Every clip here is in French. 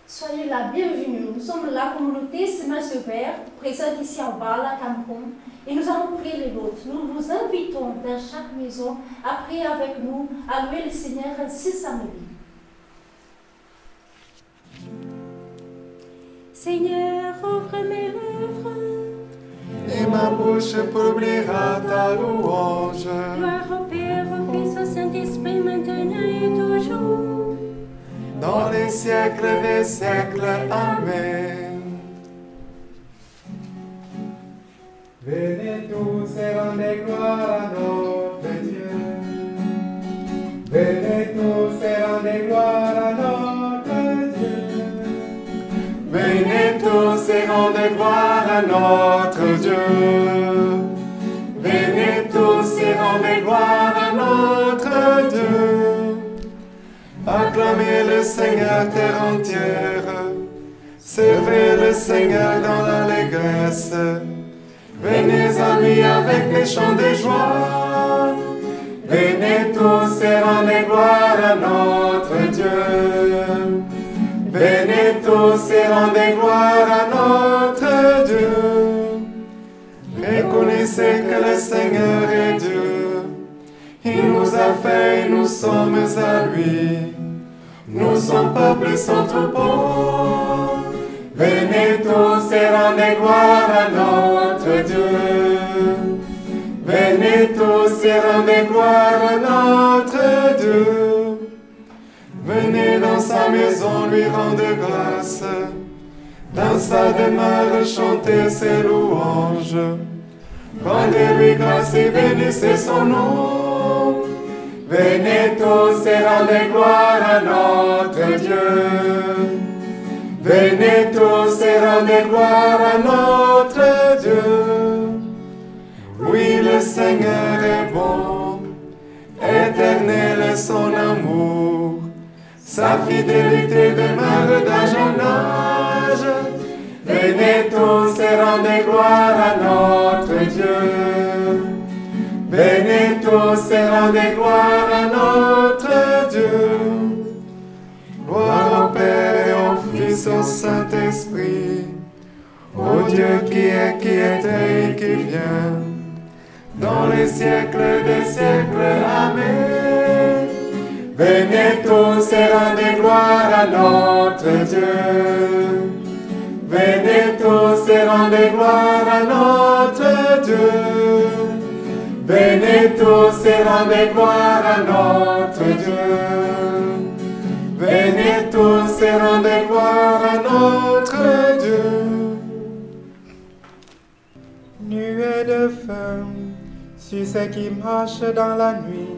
Soyez la bienvenue. Nous sommes la communauté Semin sur Verre, présente ici en Bala, Cameroun, et nous allons prier les nôtres. Nous vous invitons dans chaque maison à prier avec nous, à louer le Seigneur ainsi samedi. Seigneur, ouvre mes lèvres, et ma bouche publiera ta louange. Gloire au Père, au Fils, au Saint-Esprit, maintenant et toujours. Dans les siècles des siècles. Amen. Venez tous et rendez gloire à notre Dieu. Venez tous et rendez gloire à notre Dieu. Venez tous et rendez gloire à notre Dieu. Venez tous et rendez gloire à notre Dieu. Acclamez le Seigneur terre entière. Servez le Seigneur dans l'allégresse. Venez à lui avec des chants de joie. Venez tous et rendez gloire à notre Dieu. Venez tous et rendez gloire à notre Dieu. Reconnaissez que le Seigneur est Dieu. Il nous a fait et nous sommes à lui. Nous sommes peuple sans troupeau. Venez tous et rendez gloire à notre Dieu. Venez tous et rendez gloire à notre Dieu. Venez dans sa maison lui rendre grâce. Dans sa demeure chanter ses louanges. Rendez-lui grâce et bénissez son nom. Venez tous et rendez gloire à notre Dieu. Venez tous et rendez gloire à notre Dieu. Oui, le Seigneur est bon, éternel est son amour. Sa fidélité demeure d'âge en âge. Venez tous et rendez gloire à notre Dieu. Venez tous et rendez gloire à notre Dieu. Gloire au Père et au Fils et au Saint-Esprit, au Dieu qui était et qui vient, dans les siècles des siècles. Amen. Venez tous et rendez gloire à notre Dieu. Venez tous et rendez gloire à notre Dieu. Venez tous et rendez gloire à notre Dieu. Venez tous et rendez gloire à notre Dieu. Nuée de feu sur ceux qui marchent dans la nuit,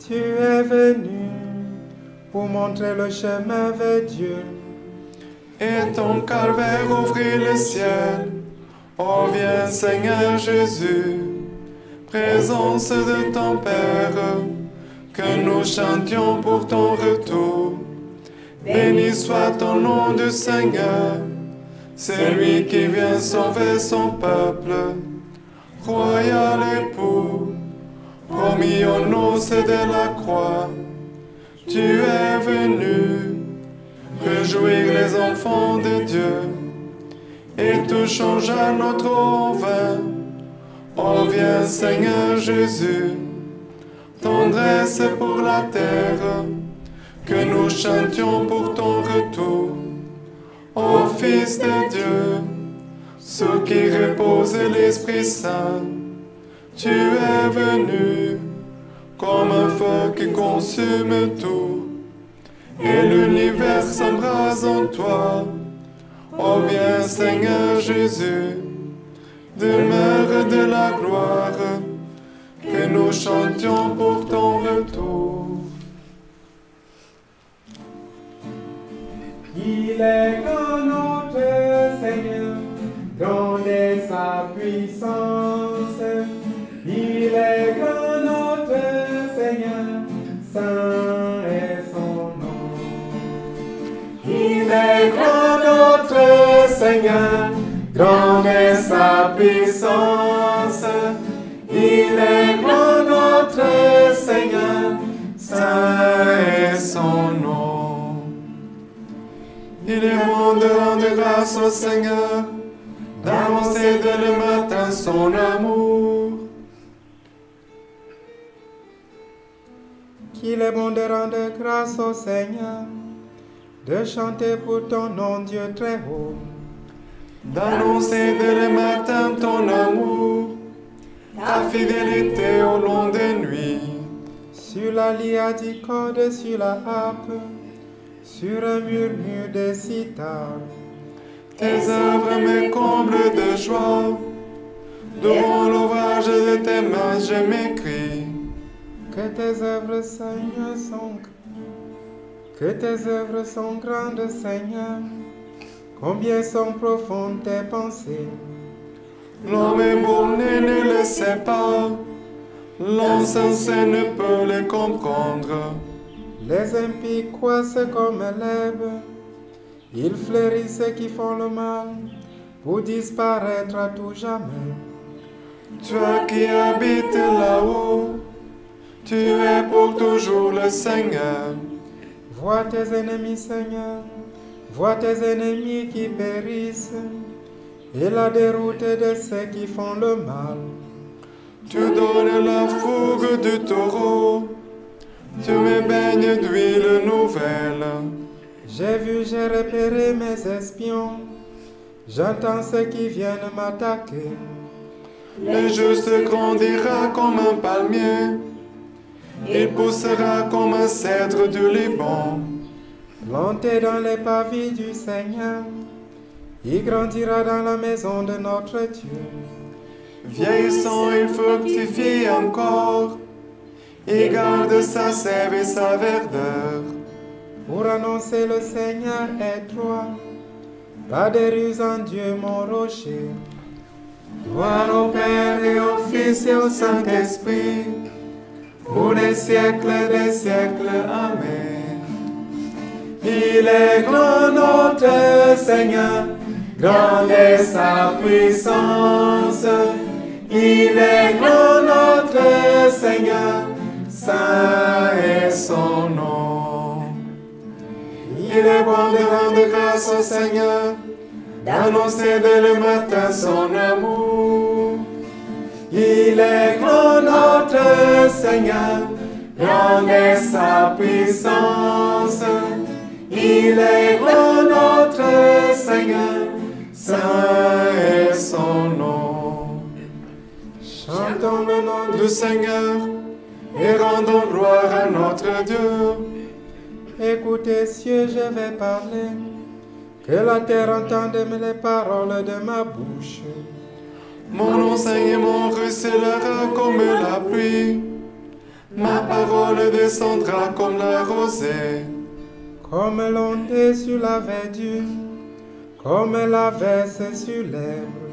tu es venu pour montrer le chemin vers Dieu. Et ton calvaire ouvrit le ciel. Oh, viens Seigneur Jésus, présence de ton Père, que nous chantions pour ton retour. Béni soit ton nom du Seigneur, c'est lui qui vient sauver son peuple. Royal époux, promis aux noces de la croix, tu es venu réjouir les enfants de Dieu, et tout changea notre eau en vin. Oh, viens Seigneur Jésus, tendresse pour la terre, que nous chantions pour ton retour. Ô Fils de Dieu, sous qui repose l'Esprit Saint, tu es venu comme un feu qui consume tout, et l'univers s'embrase en toi. Oh, viens Seigneur Jésus, demeure de la gloire, que nous chantions pour ton retour. Il est grand notre Seigneur, grand est sa puissance. Il est grand notre Seigneur, saint est son nom. Il est grand notre Seigneur, grand est sa puissance. Il est grand notre Seigneur, saint est son nom. Il Il est bon de rendre grâce au Seigneur, d'annoncer dès le matin son amour. Qu'il est bon de rendre grâce au Seigneur, de chanter pour ton nom, Dieu très haut. D'annoncer dès le matin ton amour, ta fidélité au long des nuits. Sur la lyre du corde, sur la harpe, sur un murmure des cithare. Tes œuvres me comblent de joie, devant l'ouvrage de tes mains je m'écris. Que tes œuvres, Seigneur, sont grandes, Seigneur. Combien sont profondes tes pensées. L'homme est borné ne le sait pas, l'insensé ne peut le comprendre. Les impies croissent comme l'herbe, ils fleurissent ceux qui font le mal, pour disparaître à tout jamais. Toi qui habites là-haut, tu es pour toujours le Seigneur. Vois tes ennemis, Seigneur, vois tes ennemis qui périssent, et la déroute de ceux qui font le mal. Tu donnes la fougue du taureau, tu me baignes d'huile nouvelle. J'ai repéré mes espions, j'entends ceux qui viennent m'attaquer. Le juste grandira comme un palmier, il poussera comme un cèdre du Liban. Planté dans les pavis du Seigneur, il grandira dans la maison de notre Dieu. Vieillissant, il fructifie encore, il garde sa sève et sa verdeur. Pour annoncer le Seigneur est droit, pas de ruse en Dieu mon rocher. Gloire au Père et au Fils et au Saint-Esprit, pour les siècles des siècles. Amen. Il est grand notre Seigneur, grande est sa puissance. Il est grand notre Seigneur, saint est son nom. Il est bon de rendre grâce au Seigneur, d'annoncer dès le matin son amour. Il est grand notre Seigneur, grande est sa puissance. Il est grand notre Seigneur, saint est son nom. Chantons le nom du Seigneur et rendons gloire à notre Dieu. Écoutez, cieux, je vais parler, que la terre entende les paroles de ma bouche. Mon enseignement ruissellera comme la pluie, ma parole descendra comme la rosée. Comme l'ondée sur la verdure, comme la verse sur l'herbe.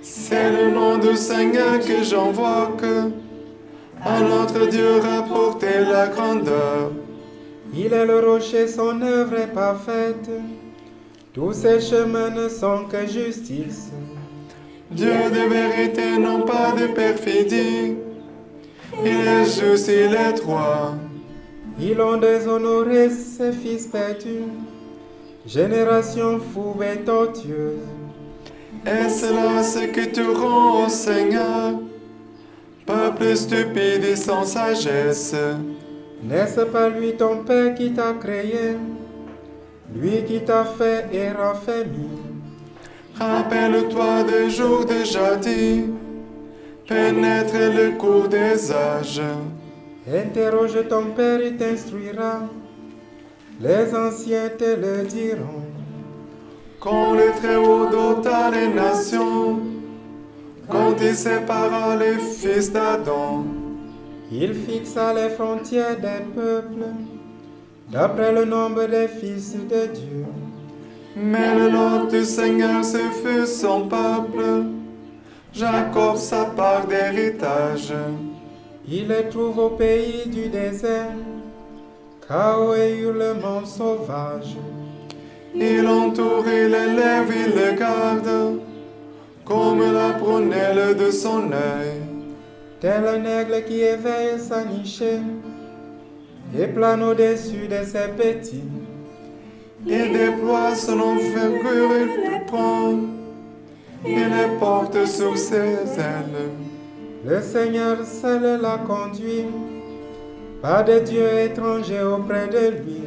C'est le nom du Seigneur que j'invoque, à notre Dieu rapporter la grandeur. Il est le rocher, son œuvre est parfaite, tous ses chemins ne sont que justice. Dieu de vérité, non pas de perfidie, il est juste, il est droit. Ils ont déshonoré ses fils perdus, génération fou et tortueuse. Est-ce là ce que tu rends au Seigneur, peuple stupide et sans sagesse? N'est-ce pas lui ton Père qui t'a créé, lui qui t'a fait et raffermi? Rappelle-toi des jours déjà dits, pénètre le cours des âges. Interroge ton Père, il t'instruira, les anciens te le diront. Quand le Très-Haut dota les nations, quand il sépara les fils d'Adam, Il fixa les frontières des peuples, d'après le nombre des fils de Dieu. mais le lot du Seigneur ce fut son peuple, Jacob sa part d'héritage. Il les trouve au pays du désert, chaos et hurlements sauvages. Il entoure, il élève, il le garde, comme la prunelle de son œil. Tel un aigle qui éveille sa nichée et plane au-dessus de ses petits. Il déploie son envergure, il te prend. Il les porte sur ses ailes. Le Seigneur seul la conduit, pas de Dieu étranger auprès de lui.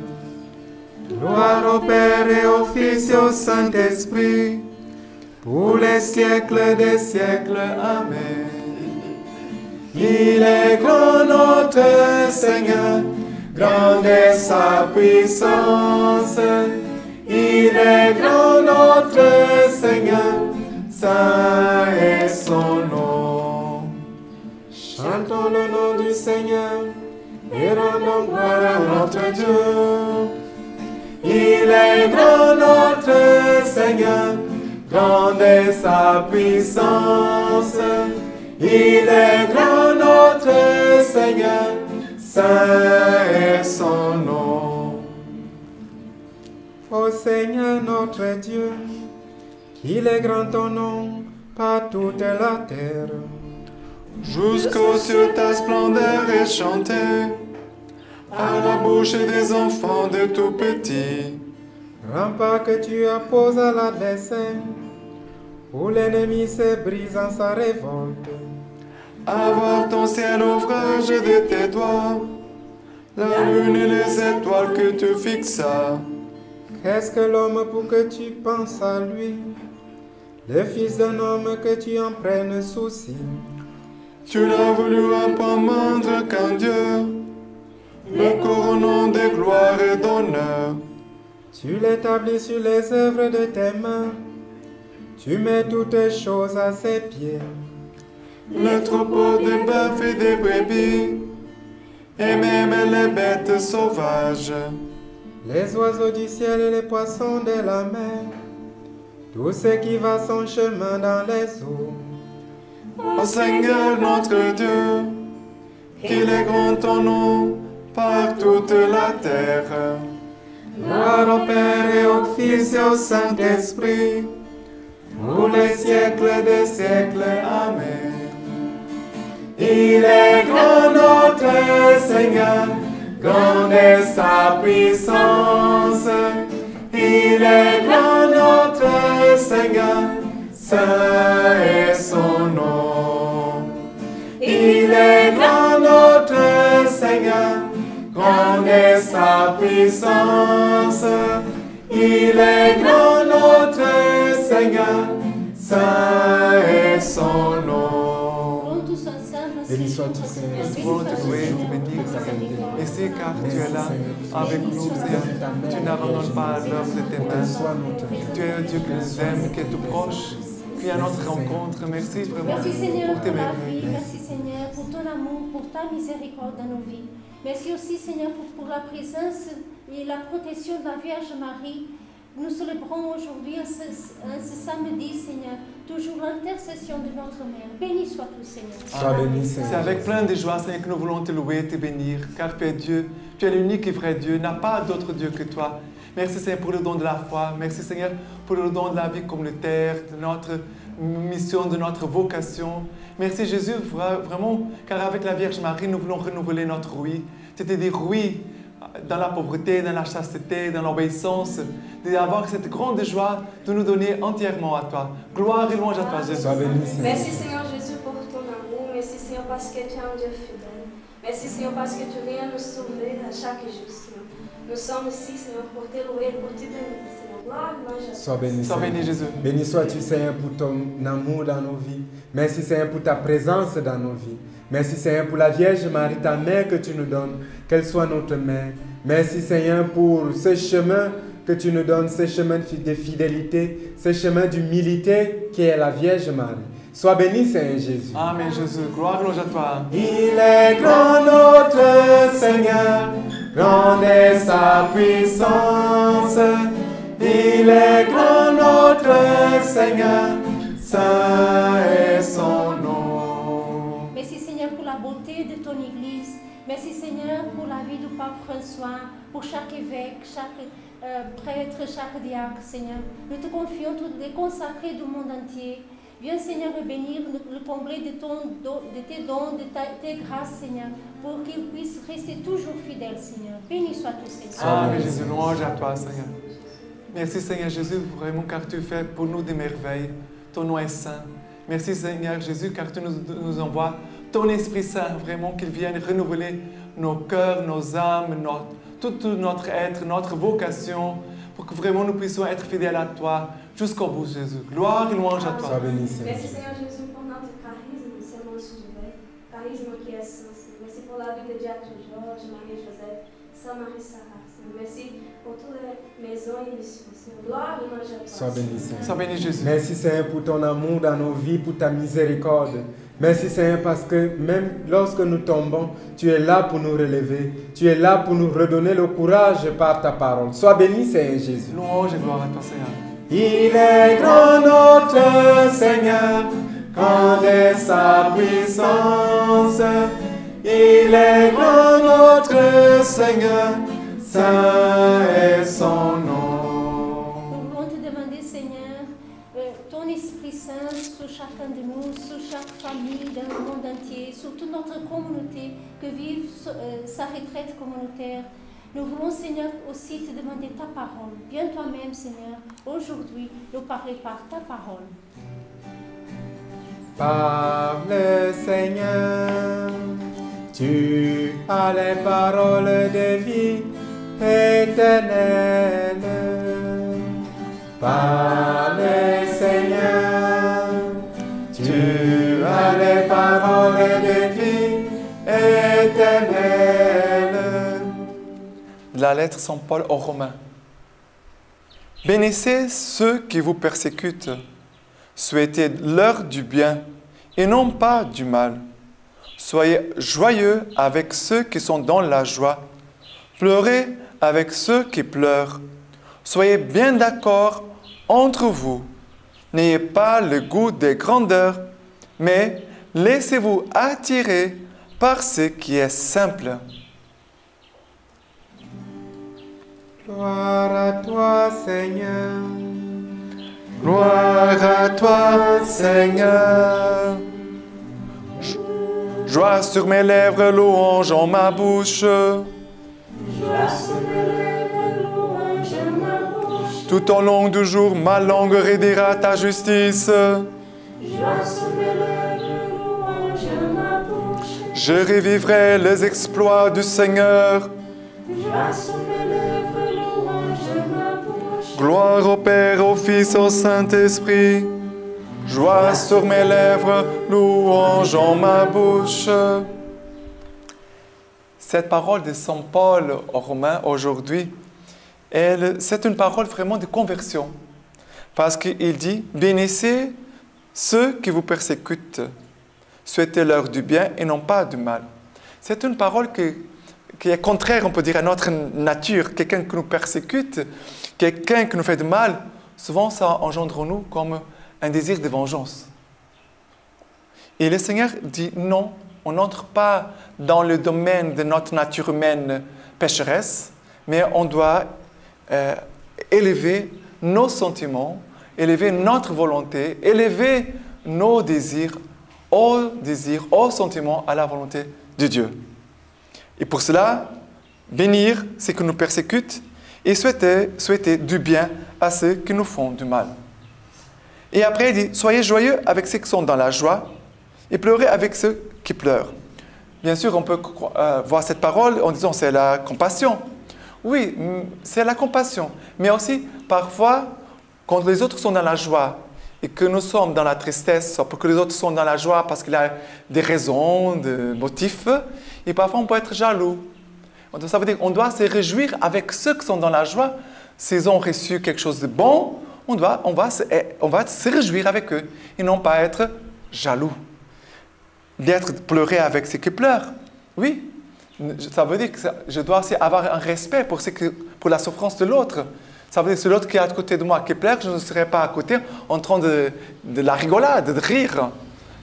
Gloire au Père et au Fils et au Saint-Esprit, pour les siècles des siècles. Amen. Il est grand notre Seigneur, grande est sa puissance. Il est grand notre Seigneur, saint est son nom. Chantons le nom du Seigneur et rendons gloire Gloire à à notre notre Dieu. Dieu. Il est grand notre Seigneur, grande est sa puissance. Il est grand notre Seigneur, saint est son nom. Ô Seigneur notre Dieu, qu'il est grand ton nom par toute la terre. Jusqu'aux cieux ta splendeur est chantée, à la bouche des enfants de tout petits. Rempart que tu apposes à l'adversaire, où l'ennemi se brise en sa révolte. À voir ton ciel ouvrage de tes doigts, la lune et les étoiles que tu fixas. Qu'est-ce que l'homme pour que tu penses à lui, le fils d'un homme que tu en prennes souci? Tu l'as voulu un peu moindre qu'un Dieu, le couronnant de gloire et d'honneur. Tu l'établis sur les œuvres de tes mains, tu mets toutes choses à ses pieds. Le troupeau des bœufs et des brebis, et même les bêtes sauvages. Les oiseaux du ciel et les poissons de la mer, tout ce qui va son chemin dans les eaux. Ô Seigneur notre Dieu, qu'il est grand ton nom par toute la terre. Gloire au Père et au Fils et au Saint-Esprit, pour les siècles des siècles. Amen. Il est grand notre Seigneur, grande est sa puissance. Il est grand notre Seigneur, saint est son nom. Il est grand notre Seigneur, grande est sa puissance. Il est grand notre Seigneur, saint est son nom. Béni sois-tu, Seigneur. Nous voulons te louer, te bénir, Seigneur. Merci car tu es là avec nous, Seigneur. Tu n'abandonnes pas l'œuvre de tes mains. Tu es un Dieu qui nous aime, qui est tout proche, qui est à notre rencontre. Merci vraiment Merci Seigneur pour tes pour la merveilles. vie, merci Seigneur pour ton amour, pour ta miséricorde dans nos vies. Merci aussi Seigneur pour la présence et la protection de la Vierge Marie. Nous célébrons aujourd'hui, ce samedi, Seigneur, toujours l'intercession de notre Mère. Béni sois-tu, Seigneur. Sois béni, Seigneur. C'est avec plein de joie, Seigneur, que nous voulons te louer et te bénir, car tu es Dieu, tu es l'unique et vrai Dieu, il n'y a pas d'autre Dieu que toi. Merci Seigneur pour le don de la foi, merci Seigneur pour le don de la vie communautaire, de notre mission, de notre vocation. Merci Jésus, vraiment, car avec la Vierge Marie, nous voulons renouveler notre oui. C'est-à-dire oui dans la pauvreté, dans la chasteté, dans l'obéissance, d'avoir cette grande joie de nous donner entièrement à toi. Gloire et louange à toi, Jésus. Sois béni, Seigneur. Merci Seigneur Jésus pour ton amour. Merci Seigneur parce que tu es un Dieu fidèle. Merci Seigneur parce que tu viens nous sauver à chaque jour, Seigneur. Nous sommes ici, Seigneur, pour te louer, pour te bénir, Seigneur. Gloire et louange à toi. Sois béni, Sois Seigneur. béni, Jésus. Béni sois-tu, Seigneur, pour ton amour dans nos vies. Merci, Seigneur, pour ta présence dans nos vies. Merci, Seigneur, pour la Vierge Marie, ta mère que tu nous donnes, qu'elle soit notre mère. Merci, Seigneur, pour ce chemin que tu nous donnes, ce chemin de fidélité, ce chemin d'humilité qui est la Vierge Marie. Sois béni, Seigneur Jésus. Amen, Jésus. Gloire et louange à toi. Il est grand notre Seigneur, grande est sa puissance. Il est grand notre Seigneur, saint est son nom. Merci Seigneur pour la beauté de ton Église. Merci Seigneur pour la vie du pape François, pour chaque évêque, chaque prêtre, chaque diacre, Seigneur. Nous te confions tous les consacrés du monde entier. Viens Seigneur bénir le comblé de tes dons, de tes grâces, Seigneur, pour qu'ils puissent rester toujours fidèles, Seigneur. Béni sois-tu, Seigneur. Amen, Jésus. Louange à toi, Seigneur. Merci Seigneur Jésus, vraiment car tu fais pour nous des merveilles. Ton nom est saint. Merci Seigneur Jésus, car tu nous envoies ton Esprit Saint, vraiment qu'il vienne renouveler nos cœurs, nos âmes, tout notre être, notre vocation, pour que vraiment nous puissions être fidèles à toi jusqu'au bout, Jésus. Gloire et louange à toi. Sois béni, Seigneur. Merci Seigneur Jésus pour notre charisme, c'est mon sujet. Charisme qui est saint. Merci pour la vie de Diacre Georges, Marie-Joseph, Saint-Marie Sarah. Merci pour toutes les maisons et missions. Gloire et louange à toi. Sois béni, Seigneur. Sois béni, Jésus. Merci, Seigneur, pour ton amour dans nos vies, pour ta miséricorde. Merci, Seigneur, parce que même lorsque nous tombons, tu es là pour nous relever. Tu es là pour nous redonner le courage par ta parole. Sois béni, Seigneur Jésus. Louange et gloire à toi, Seigneur. Il est grand notre Seigneur, grand est sa puissance. Il est grand notre Seigneur, saint est son nom. Nous voulons te demander, Seigneur, ton Esprit Saint sur chacun de nous, sur chaque famille dans le monde entier, sur toute notre communauté que vive sa retraite communautaire. Nous voulons, Seigneur, aussi te demander ta parole. Viens toi-même, Seigneur, aujourd'hui, nous parler par ta parole. Parle, Seigneur, tu as les paroles de vie éternelle. Parle, Seigneur, tu as les paroles de vie éternelle. De la lettre Saint Paul aux Romains. Bénissez ceux qui vous persécutent. Souhaitez-leur du bien et non pas du mal. Soyez joyeux avec ceux qui sont dans la joie. Pleurez avec ceux qui pleurent. Soyez bien d'accord entre vous. N'ayez pas le goût des grandeurs, mais laissez-vous attirer par ce qui est simple. Gloire à toi, Seigneur. Gloire à toi, Seigneur. Joie sur mes lèvres, louange en ma bouche. Joie sur mes lèvres, louange en ma bouche. Tout au long du jour, ma langue redira ta justice. Joie sur mes lèvres, louange en ma bouche. Je revivrai les exploits du Seigneur. Joie sur mes lèvres, louange en ma bouche. Gloire au Père, au Fils, au Saint-Esprit. Joie sur mes lèvres, louange en ma bouche. Cette parole de Saint Paul aux Romains aujourd'hui, c'est une parole vraiment de conversion. Parce qu'il dit, bénissez ceux qui vous persécutent. Souhaitez-leur du bien et non pas du mal. C'est une parole qui est contraire, on peut dire, à notre nature. Quelqu'un qui nous persécute, quelqu'un qui nous fait du mal, souvent ça engendre en nous comme un désir de vengeance. Et le Seigneur dit non, on n'entre pas dans le domaine de notre nature humaine pécheresse, mais on doit élever nos sentiments, élever notre volonté, élever nos désirs, aux sentiments, à la volonté de Dieu. Et pour cela, bénir ceux qui nous persécutent et souhaiter du bien à ceux qui nous font du mal. Et après, il dit, soyez joyeux avec ceux qui sont dans la joie et pleurez avec ceux qui pleurent. Bien sûr, on peut voir cette parole en disant, c'est la compassion. Oui, c'est la compassion. Mais aussi, parfois, quand les autres sont dans la joie et que nous sommes dans la tristesse, pour que les autres sont dans la joie parce qu'il y a des raisons, des motifs, et parfois on peut être jaloux. Ça veut dire qu'on doit se réjouir avec ceux qui sont dans la joie. S'ils ont reçu quelque chose de bon, on va se réjouir avec eux et non pas être jaloux. Pleurer avec ceux qui pleurent. Oui, ça veut dire que je dois aussi avoir un respect pour la souffrance de l'autre. Ça veut dire que c'est l'autre qui est à côté de moi qui pleure, je ne serai pas à côté en train de la rigolade, de rire.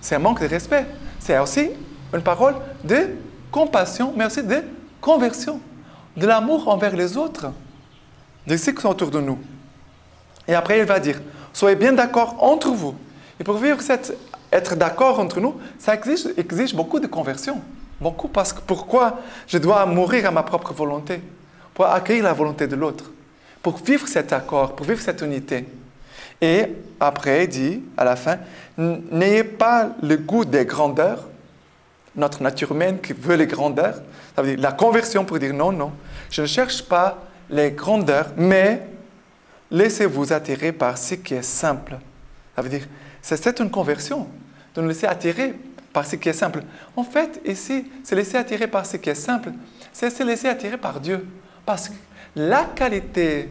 C'est un manque de respect. C'est aussi une parole de compassion, mais aussi de conversion, de l'amour envers les autres, de ceux qui sont autour de nous. Et après, il va dire, soyez bien d'accord entre vous. Et pour vivre être d'accord entre nous, ça exige beaucoup de conversion. Beaucoup, parce que pourquoi je dois mourir à ma propre volonté? Pour accueillir la volonté de l'autre. pour vivre cet accord, pour vivre cette unité. Et après, il dit à la fin, n'ayez pas le goût des grandeurs, notre nature humaine qui veut les grandeurs, ça veut dire la conversion pour dire non, non, je ne cherche pas les grandeurs, mais laissez-vous attirer par ce qui est simple. Ça veut dire, c'est une conversion, de nous laisser attirer par ce qui est simple. En fait, ici, se laisser attirer par ce qui est simple, c'est se laisser attirer par Dieu. Parce que la qualité,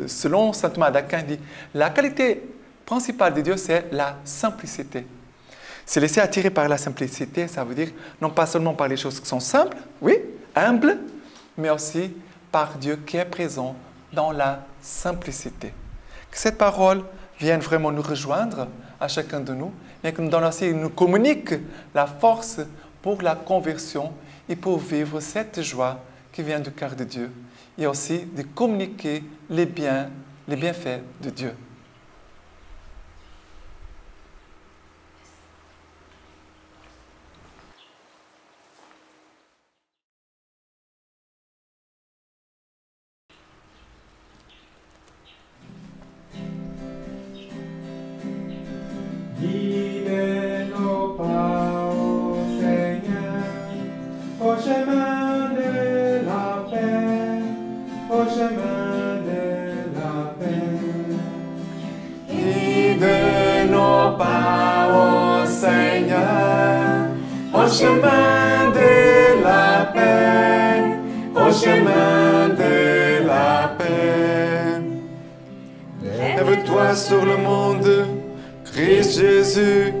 selon saint Thomas d'Aquin, dit, la qualité principale de Dieu, c'est la simplicité. Se laisser attirer par la simplicité, ça veut dire non pas seulement par les choses qui sont simples, oui, humbles, mais aussi par Dieu qui est présent dans la simplicité. Que cette parole vienne vraiment nous rejoindre à chacun de nous et que nous donne aussi, nous communique la force pour la conversion et pour vivre cette joie qui vient du cœur de Dieu et aussi de communiquer les bienfaits de Dieu. Guidez nos pas, ô Seigneur, au chemin de la paix, au chemin de la paix. Guide nos pas, ô Seigneur, au chemin de la paix, au chemin de la paix. Lève-toi sur le monde, Christ Jésus,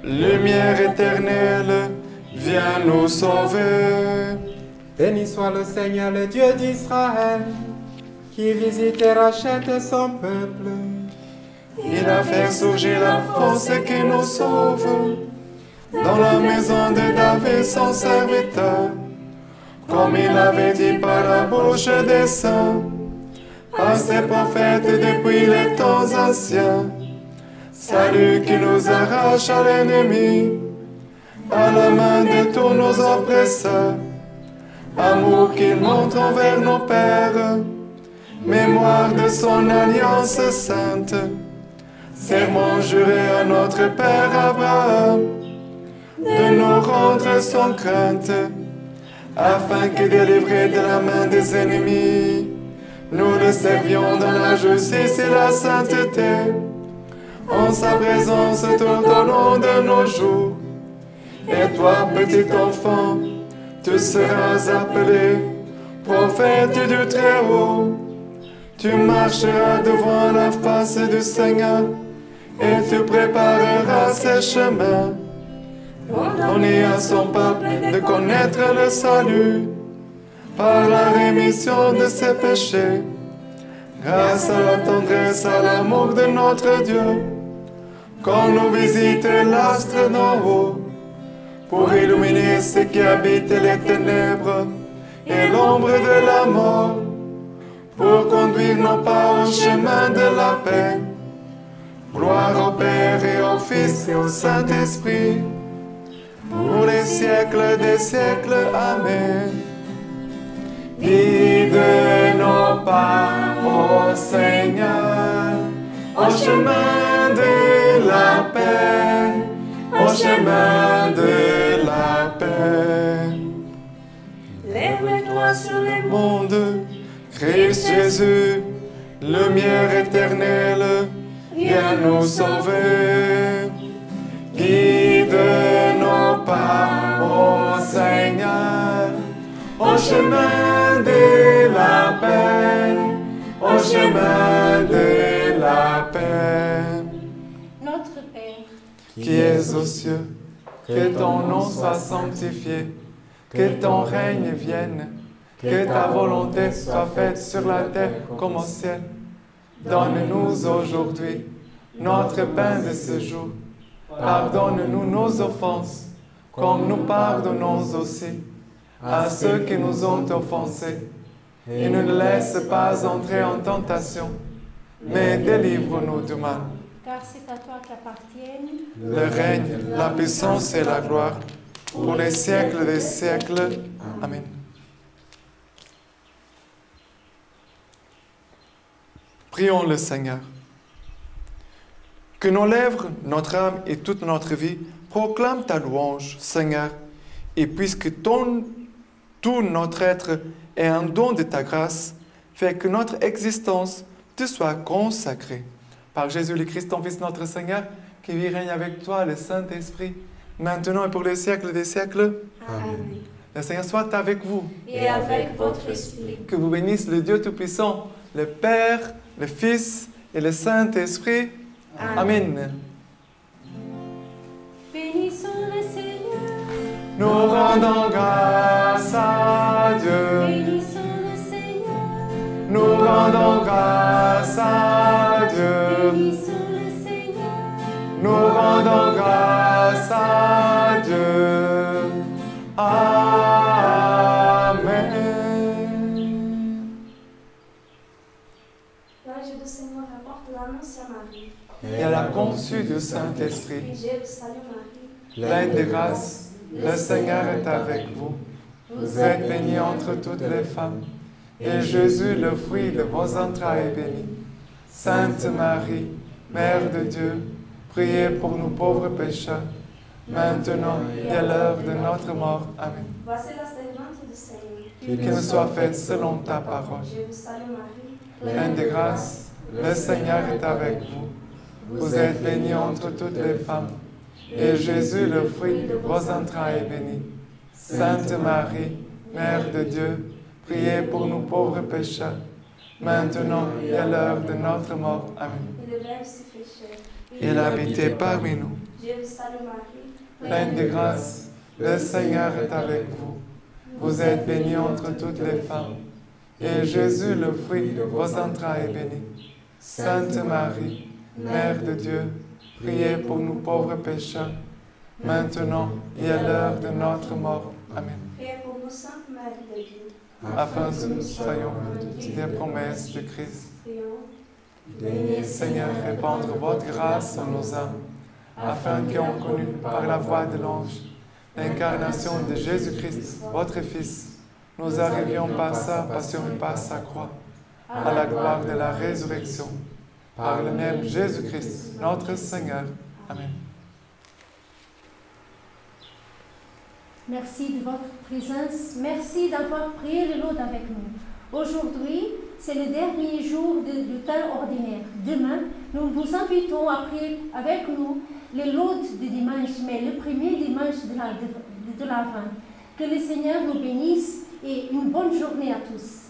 lumière éternelle, viens nous sauver. Béni soit le Seigneur, le Dieu d'Israël, qui visite et rachète son peuple. Il a fait surgir la force qui nous sauve, dans la maison de David son serviteur, comme il avait dit par la bouche des saints, à ses prophètes depuis les temps anciens. Salut qui nous arrache à l'ennemi, à la main de tous nos oppresseurs. Amour qu'il montre envers nos pères, mémoire de son alliance sainte. Serment juré à notre Père Abraham, de nous rendre sans crainte, afin que délivrés de la main des ennemis, nous le servions dans la justice et la sainteté. En sa présence tout au long de nos jours. Et toi, petit enfant, tu seras appelé prophète du Très-Haut. Tu marcheras devant la face du Seigneur et tu prépareras ses chemins. Pour donner à son peuple de connaître le salut par la rémission de ses péchés. Grâce à la tendresse, à l'amour de notre Dieu, qu'on nous visite l'astre d'en haut, pour illuminer ceux qui habitent les ténèbres et l'ombre de la mort, pour conduire nos pas au chemin de la paix. Gloire au Père et au Fils et au Saint-Esprit, pour les siècles des siècles. Amen. Guide nos pas, ô Seigneur, au chemin de la paix, au chemin de la paix. Lève-toi sur les Monde, Christ Jésus, lumière éternelle, viens nous sauver. Guide nos pas, ô Seigneur, au chemin de la paix, au chemin de la paix. Notre Père, Qui es aux cieux, que ton nom soit sanctifié, que ton règne vienne, que ta volonté soit faite sur la terre comme au ciel. Donne-nous aujourd'hui notre pain de ce jour. Pardonne-nous nos offenses, comme nous pardonnons aussi à ceux qui nous ont offensés. Et ne nous laisse pas entrer en tentation, mais délivre-nous du mal. car c'est à toi qu'appartiennent Le règne, la puissance et la gloire, pour les siècles des siècles. Amen. Prions le Seigneur. Que nos lèvres, notre âme et toute notre vie proclament ta louange, Seigneur, et puisque tout notre être est un don de ta grâce, fais que notre existence te soit consacrée. Par Jésus le Christ, ton Fils, notre Seigneur, qui vit et règne avec toi, le Saint-Esprit, maintenant et pour les siècles des siècles. Amen. Le Seigneur soit avec vous. Et avec votre esprit. Que vous bénisse le Dieu Tout-Puissant, le Père, le Fils et le Saint-Esprit. Amen. Bénissons le Seigneur. Nous rendons grâce à Dieu. Bénissons le Seigneur. Nous rendons grâce à Dieu. Bénissons le Seigneur. Nous rendons grâce à Dieu. Amen. L'ange du Seigneur apporte l'annonce à Marie. Et elle a conçu du Saint-Esprit. Et je vous salue Marie. Pleine de grâce, le Seigneur est avec vous. Vous êtes bénie entre toutes les femmes, et Jésus, le fruit de vos entrailles, est béni. Sainte Marie, Mère de Dieu, priez pour nous pauvres pécheurs, maintenant et à l'heure de notre mort. Amen. Voici la servante du Seigneur. Qu'il me soit fait selon ta parole. Je vous salue Marie. Pleine de grâce, le Seigneur est avec vous. Vous êtes bénie entre toutes les femmes, et Jésus, le fruit de vos entrailles, est béni. Sainte Marie, Mère de Dieu, priez pour nous pauvres pécheurs, maintenant et à l'heure de notre mort. Amen. Et le Verbe s'y fait chair. Il habitait parmi nous. Je vous salue Marie. Pleine de grâce, le Seigneur est avec vous. Vous êtes bénie entre toutes les femmes, et Jésus, le fruit de vos entrailles, est béni. Sainte Marie, Mère de Dieu, priez pour nous pauvres pécheurs, maintenant et à l'heure de notre mort. Amen. Priez pour nous, Sainte Marie de Dieu. Afin que nous soyons des promesses de Christ. Prions. Daignez, Seigneur, répandre votre grâce en nos âmes, afin qu'ayant connu par la voix de l'ange l'incarnation de Jésus-Christ, votre Fils, nous arrivions par sa passion et par sa croix, à la gloire de la résurrection, par le même Jésus-Christ, notre Seigneur. Amen. Merci de votre présence. Merci d'avoir prié le Laudes avec nous. Aujourd'hui, c'est le dernier jour du temps ordinaire. Demain, nous vous invitons à prier avec nous le Laudes de dimanche, mais le premier dimanche de l'Avent. Que le Seigneur nous bénisse et une bonne journée à tous.